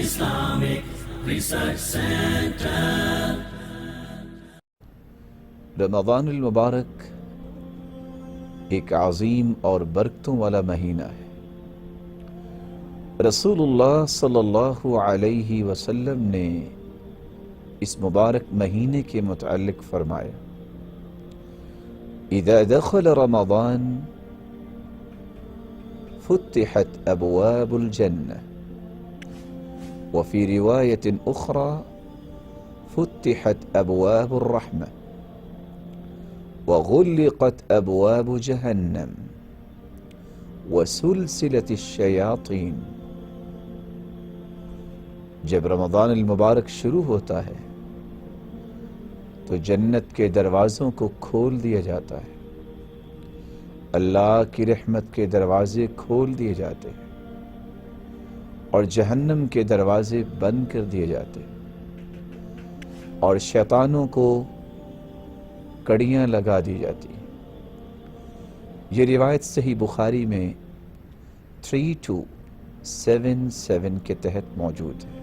Islamic Research Center. رمضان المبارک ایک عظیم اور برکتوں والا مہینہ ہے۔ رسول اللہ صلی اللہ علیہ وسلم نے اس مبارک مہینے کے متعلق فرمایا: اذا دخل رمضان فتحت ابواب الجنہ وفي رواية أخرى فتحت أبواب الرحمة وغلقت أبواب جهنم وسلسلة الشياطين۔ جب رمضان المبارک شروع ہوتا ہے تو جنت کے دروازوں کو کھول دیا جاتا ہے، اللہ کی رحمت کے دروازے کھول دیے جاتے ہیں اور جہنم کے دروازے بند کر دیے جاتے ہیں اور شیطانوں کو کڑیاں لگا دی جاتی ہیں۔ یہ روایت صحیح بخاری میں 3277 کے تحت موجود ہے۔